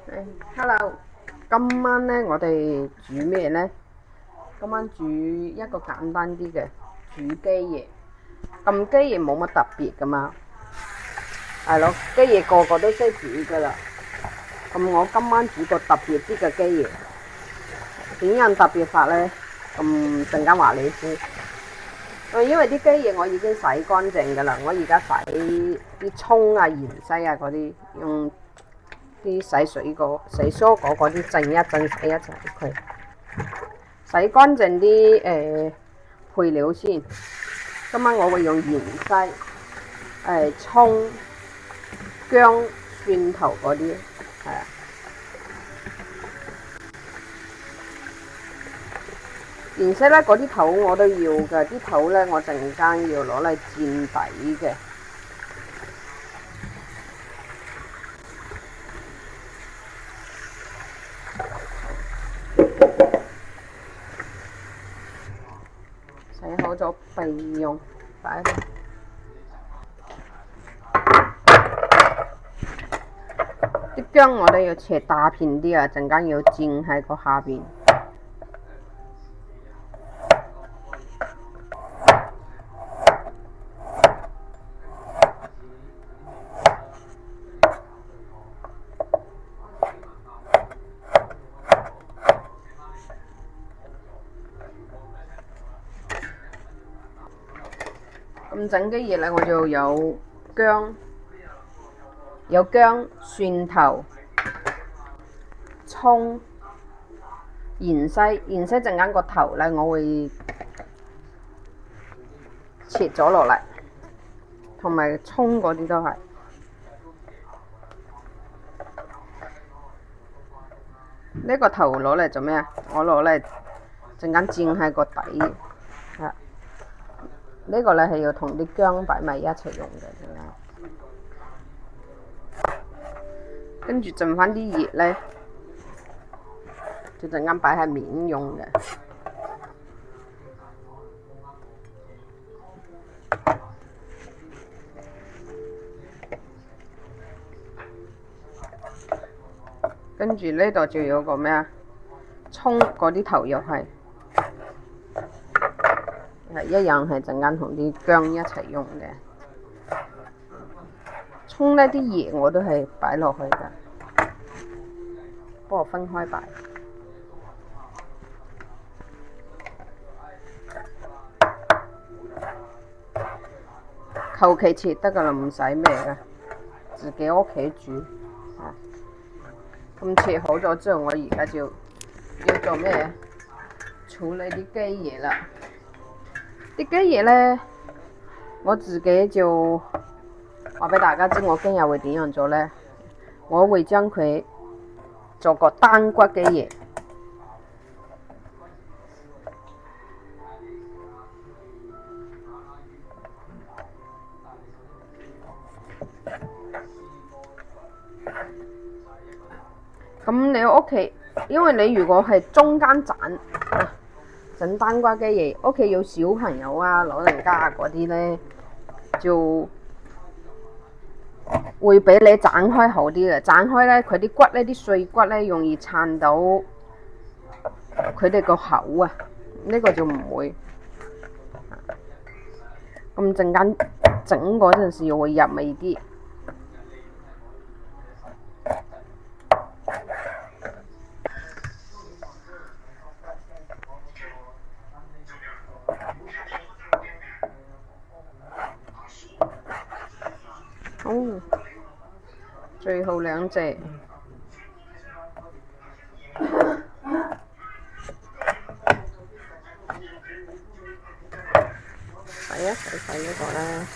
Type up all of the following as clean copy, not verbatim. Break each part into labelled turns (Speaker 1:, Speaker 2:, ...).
Speaker 1: Hello，今晚呢，我哋煮咩呢？今晚煮一個簡單啲嘅煮雞翼。咁雞翼冇乜特別噶嘛，係咯，雞翼個個都識煮噶啦。咁我今晚煮個特別啲嘅雞翼，點樣特別法呢？咁陣間話你知。因為啲雞翼我已經洗乾淨噶啦，我而家洗啲葱啊、芫茜啊嗰啲，用啲洗水果、洗蔬果嗰啲浸一浸，洗一洗佢，洗乾淨啲配料先。今晚我會用芫茜、葱、薑、蒜頭嗰啲，係啊。芫茜咧，嗰啲頭我都要嘅，啲頭咧我陣間要攞嚟墊底嘅。洗好咗備用，擺喺度。啲薑我都要切大片啲啊，陣間要墊喺個下邊。咁整雞翼咧，我就有薑、蒜頭、葱、芫茜。芫茜陣間個頭咧，我會切咗落嚟，同埋葱嗰啲都係。呢個頭攞嚟做咩啊？我攞嚟陣間墊喺個底。呢個咧係要同啲薑擺埋一齊用嘅，跟住剩翻啲葉咧，就陣間擺喺面用嘅。跟住呢度就有個咩啊？葱嗰啲頭又係一樣，係陣間同啲薑一齊用嘅。葱呢啲葉我都係擺落去㗎，不過分開擺。求其切得㗎啦，唔使咩㗎，自己屋企煮。咁切好咗之後，我而家就要做咩？處理啲雞翼啦。啲雞翼呢，我自己就話俾大家知，我今日會點樣做呢？我會將佢做個單骨雞翼。咁你屋企，因為你如果係中間整單骨雞翼，屋企有小朋友啊、老人家嗰啲呢，就會比你斬開好啲嘅。斬開呢，佢啲骨呢，啲碎骨呢，容易撐到佢哋個口啊，呢個就唔會。咁陣間整嗰陣時會入味啲。最後兩隻。洗一個啦。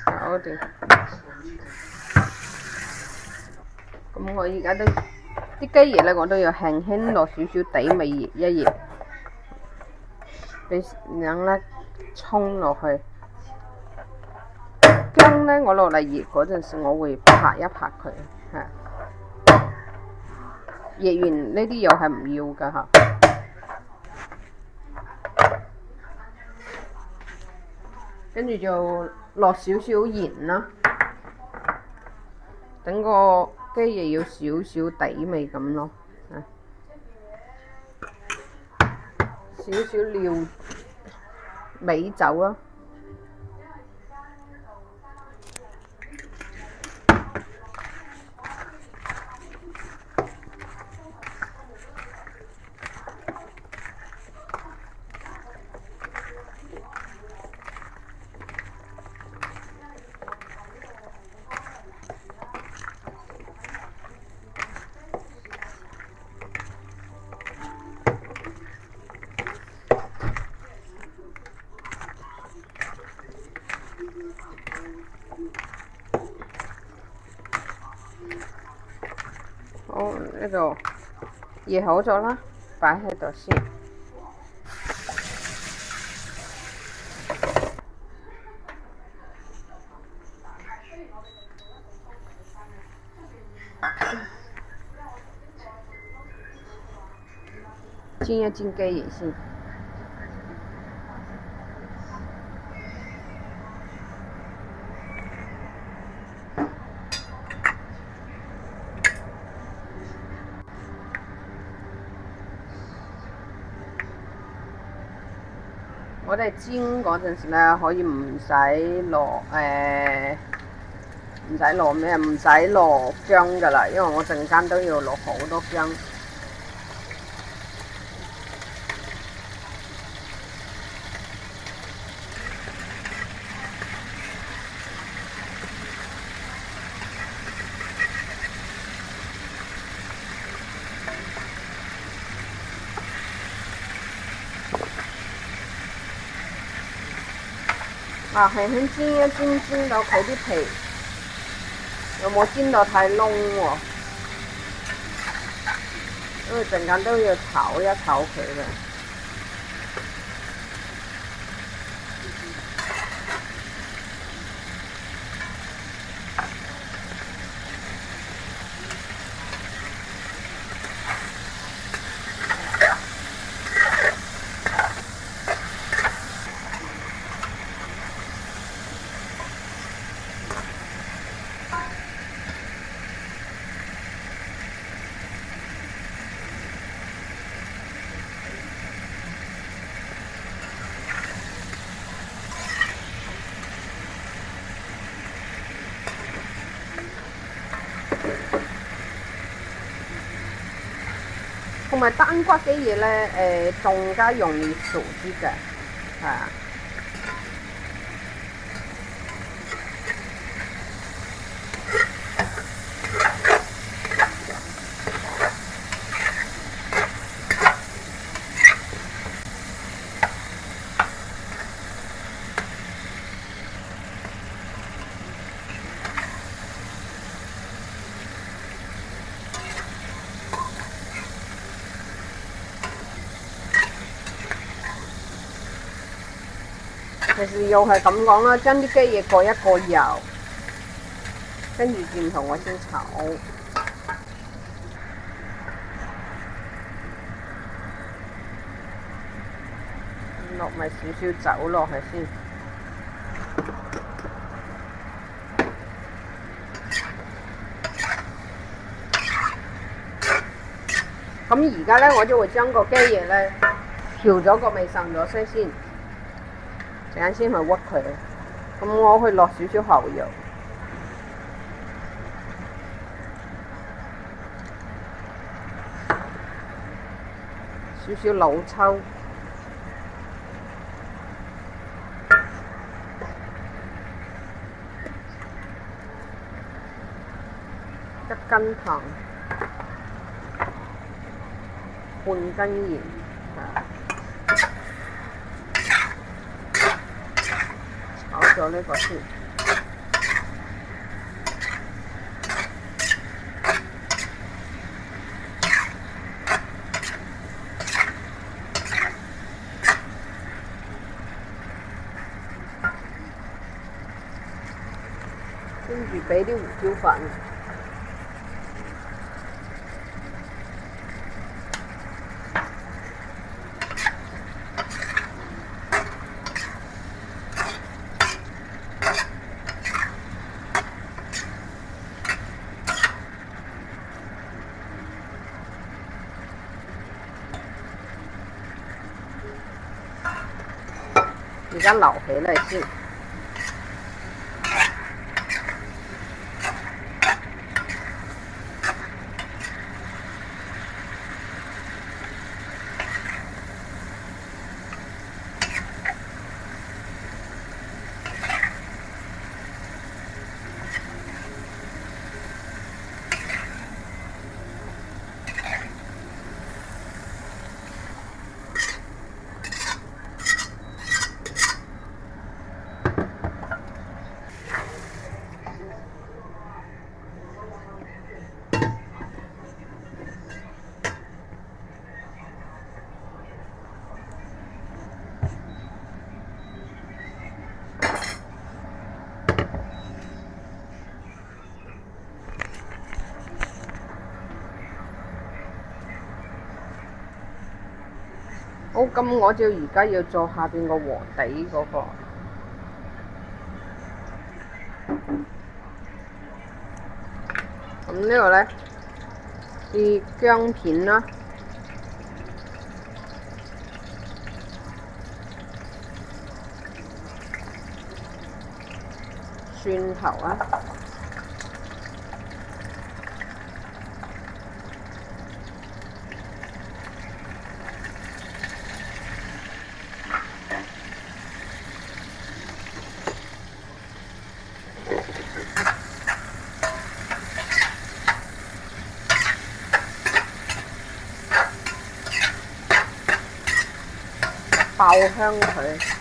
Speaker 1: 搞掂。咁我而家都啲雞翼咧，我都要輕輕落少少底味一葉，俾兩粒葱落去。薑咧，我落嚟熱嗰陣時，我會拍一拍佢，熱完呢啲油係唔要㗎嚇。跟住就落少少鹽啦，等個雞翼要少少底味咁咯。少少料美酒啦。好，呢度熱好咗啦，擺喺度先。煎一煎雞翼先。我哋煎嗰陣時咧，可以唔使落唔使落咩？唔使落薑噶啦，因為我陣間都要落好多薑。輕輕煎一煎，煎到佢啲皮有冇煎到太燶喎？因為陣間都要炒一炒佢嘅。同埋單骨嘅嘢咧，仲加容易熟啲嘅，係啊。其實又係咁講啦，將啲雞翼過一過油，跟住轉頭我先炒，落埋少少酒落去先。咁而家咧，我就會將個雞翼咧調咗個味上咗色先。陣間先去屈佢，咁我去落少少蠔油，少少老抽，一羹糖，半羹鹽。炒咗呢個先，跟住俾啲胡椒粉。家撈起嚟先。好，咁我就而家要做下邊個鑊底嗰個。咁呢個呢，啲薑片啦，蒜頭啊，爆香佢。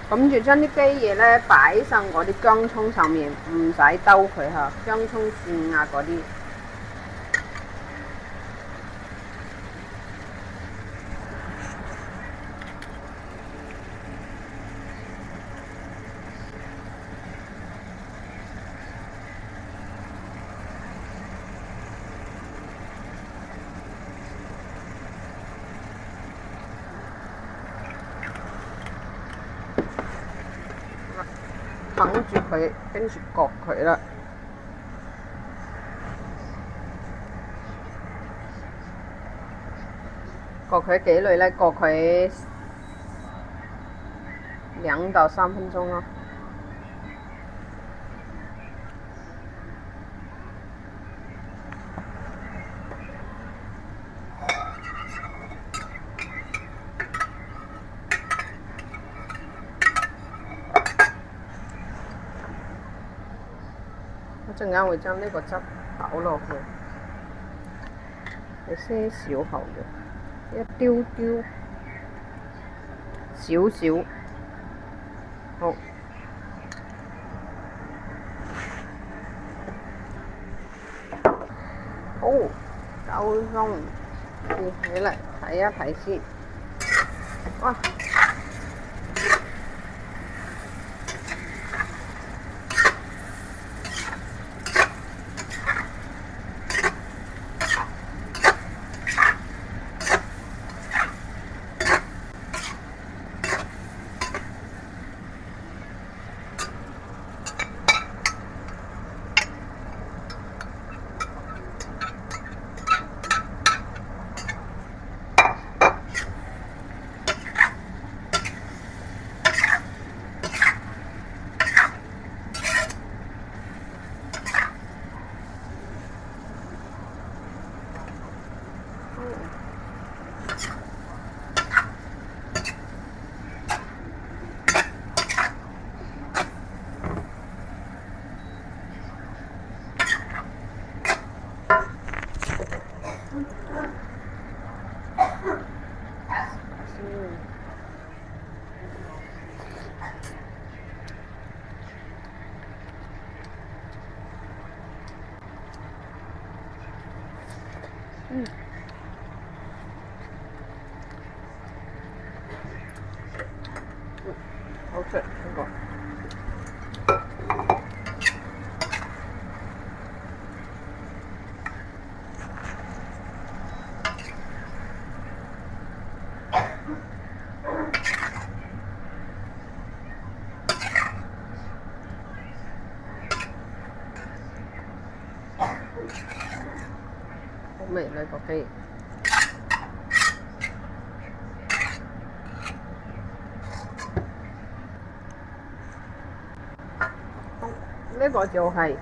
Speaker 1: 咁就將啲雞嘢呢擺上嗰啲薑葱上面，唔使兜佢嚇，薑葱蒜啊嗰啲。冚住佢，跟住焗佢啦。焗佢幾耐呢？焗佢2到3分鐘咯。一陣間會將呢個汁倒落去，有些少後嘅，一丟丟，少少，好，好，夠鐘，跌起嚟睇一睇先，哇！好食呢個。好味呢個雞翼。呢個就係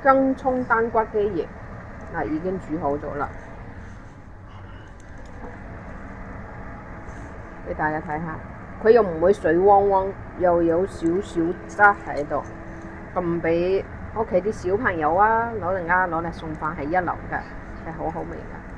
Speaker 1: 姜葱丹骨雞翼，嗱已經煮好咗啦，俾大家睇下，佢又唔會水汪汪，又有少少汁喺度，咁俾屋企啲小朋友啊，老人家攞嚟送飯係一流㗎，係好好味㗎。